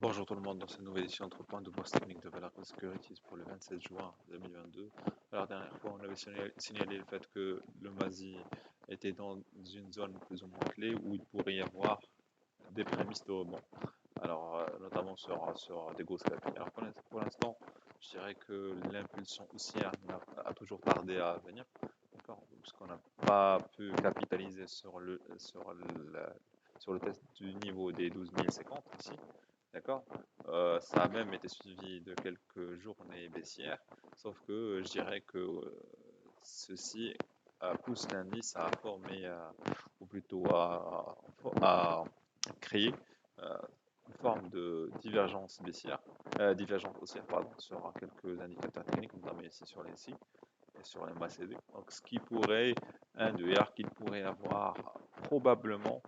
Bonjour tout le monde, dans cette nouvelle édition entre points de bourse technique de Valorant Securities pour le 27 juin 2022. Alors, la dernière fois, on avait signalé le fait que le MASI était dans une zone plus ou moins clé où il pourrait y avoir des prémices de rebond. Alors, notamment sur des grosses capitales. Alors, pour l'instant, je dirais que l'impulsion haussière a toujours tardé à venir, d'accord, puisqu'on n'a pas pu capitaliser sur le test du niveau des 12 050 ici. D'accord? Ça a même été suivi de quelques journées baissières, sauf que je dirais que ceci pousse l'indice à former, ou plutôt à créer euh, une forme de divergence baissière, divergence haussière, pardon, sur quelques indicateurs techniques, notamment ici sur les SI et sur les MACD. Donc, ce qui pourrait induire qu'il pourrait avoir probablement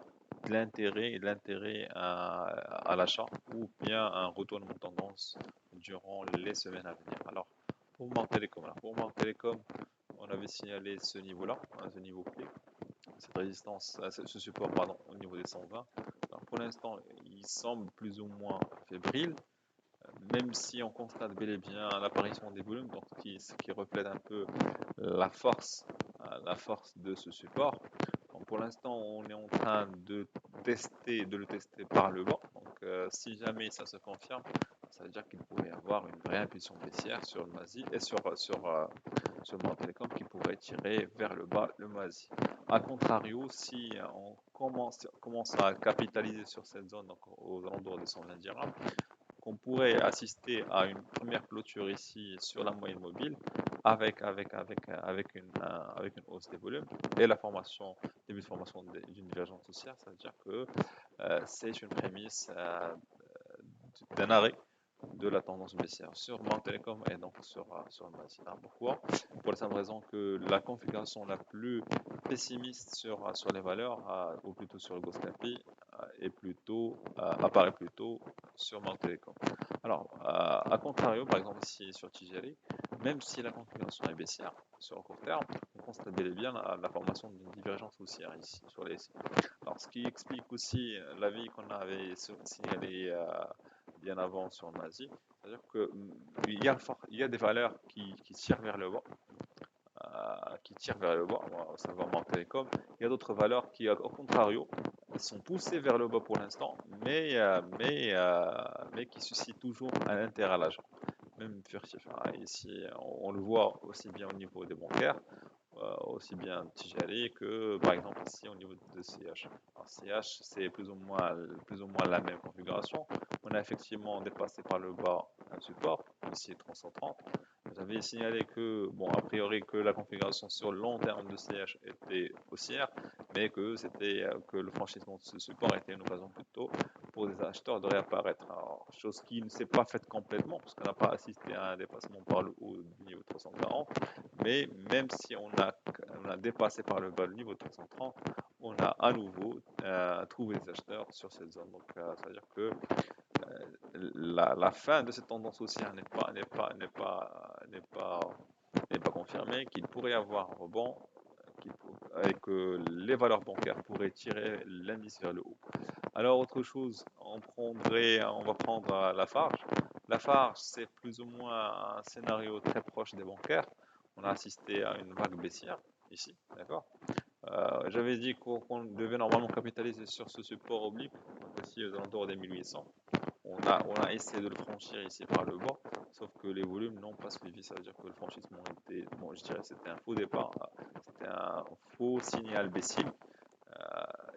de l'intérêt à l'achat ou bien un retournement de tendance durant les semaines à venir. Alors, pour Mont Télécom, on avait signalé ce niveau-là, ce niveau clé, cette résistance, ce support, pardon, au niveau des 120. Alors, pour l'instant, il semble plus ou moins fébrile, même si on constate bel et bien l'apparition des volumes, donc ce qui reflète un peu la force de ce support. Donc pour l'instant, on est en train de le tester par le bas. Donc si jamais ça se confirme, ça veut dire qu'il pourrait y avoir une vraie impulsion baissière sur le MASI et sur le Mont Télécom qui pourrait tirer vers le bas le MASI. A contrario, si on commence à capitaliser sur cette zone, donc aux alentours de 120 dirhams, qu'on pourrait assister à une première clôture ici sur la moyenne mobile avec une hausse des volumes et début de formation d'une divergence haussière. Ça veut dire que c'est une prémisse d'un arrêt de la tendance baissière sur Mount Telecom et donc sur MASI. Pourquoi? Pour la simple raison que la configuration la plus pessimiste sur les valeurs, ou plutôt sur le Goscapi, apparaît plutôt sur Mount Telecom. Alors, à contrario, par exemple ici sur TGLI, même si la configuration est baissière sur le court terme, on constate bel et bien la formation d'une divergence haussière ici sur les SI. Alors, ce qui explique aussi l'avis qu'on avait signalé bien avant sur le MASI, c'est-à-dire qu'il y a des valeurs qui tirent vers le bas, ça va Mont Télécom. Il y a d'autres valeurs qui, au contrario, sont poussées vers le bas pour l'instant, mais qui suscitent toujours un intérêt à l'achat, même furtif. Ici, on le voit aussi bien au niveau des bancaires, aussi bien TGRI que par exemple ici au niveau de CH. Alors, CH, c'est plus ou moins la même configuration. On a effectivement dépassé par le bas un support, ici 330. J'avais signalé que, bon, a priori, que la configuration sur le long terme de CH était haussière, mais que le franchissement de ce support était une occasion plutôt pour des acheteurs de réapparaître. Alors, chose qui ne s'est pas faite complètement, parce qu'on n'a pas assisté à un dépassement par le haut du niveau 340, mais même si on a dépassé par le bas le niveau 330, on a à nouveau trouvé des acheteurs sur cette zone. Donc, ça veut dire que la fin de cette tendance haussière n'est pas confirmée, qu'il pourrait y avoir un rebond et que les valeurs bancaires pourraient tirer l'indice vers le haut. Alors, autre chose, on va prendre la Farge. La Farge, c'est plus ou moins un scénario très proche des bancaires. On a assisté à une vague baissière ici, d'accord? J'avais dit qu'on devait normalement capitaliser sur ce support oblique, donc ici aux alentours des 1800. On a essayé de le franchir ici par le bas, sauf que les volumes n'ont pas suivi. Ça veut dire que le franchissement était, bon, je dirais, c'était un faux départ, c'était un faux signal baissier,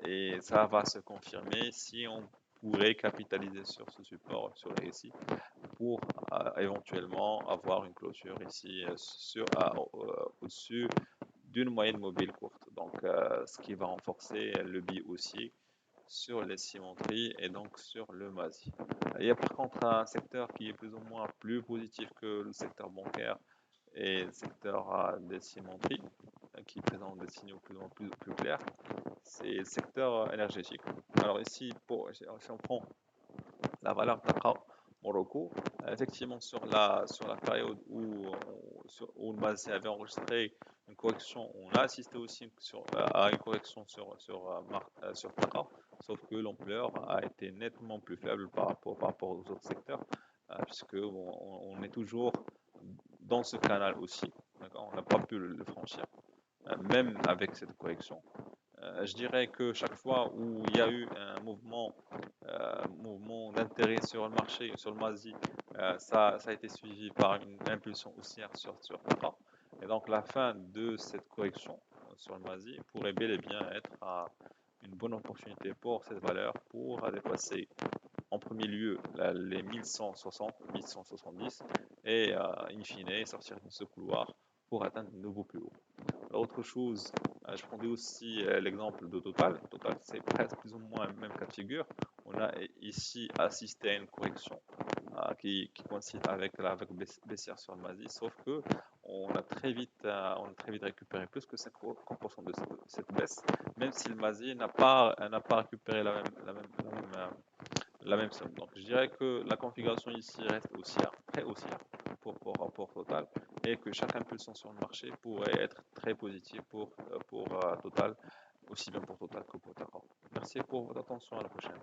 et ça va se confirmer si on pourrait capitaliser sur ce support sur les SI pour éventuellement avoir une clôture ici au-dessus d'une moyenne mobile courte. Donc, ce qui va renforcer le biais haussier sur les cimenteries et donc sur le MASI. Il y a par contre un secteur qui est plus ou moins plus positif que le secteur bancaire et le secteur des cimenteries, qui présente des signaux plus clairs, c'est le secteur énergétique. Alors ici, si on prend la valeur Taqa Morocco, effectivement sur la période où le MASI avait enregistré une correction, on a assisté aussi à une correction sur Taqa, sauf que l'ampleur a été nettement plus faible par rapport aux autres secteurs, puisque on est toujours dans ce canal aussi. On n'a pas pu le franchir, même avec cette correction. Je dirais que chaque fois où il y a eu un mouvement d'intérêt sur le marché, sur le MASI, ça a été suivi par une impulsion haussière sur Tara. Et donc la fin de cette correction sur le MASI pourrait bel et bien être une bonne opportunité pour cette valeur pour dépasser en premier lieu les 1160, 1170 et in fine sortir de ce couloir pour atteindre de nouveaux plus hauts. Autre chose, je prendrais aussi l'exemple de Total. Total, c'est presque plus ou moins le même cas de figure. On a ici assisté à une correction qui coïncide avec la vague baissière sur le MASI, sauf que on a très vite récupéré plus que 50% de cette baisse, même si le MASI n'a pas récupéré la même somme. Donc je dirais que la configuration ici reste haussière, très haussière pour rapport total, et que chaque impulsion sur le marché pourrait être très positive pour Total, aussi bien pour Total que pour Tara. Merci pour votre attention, à la prochaine.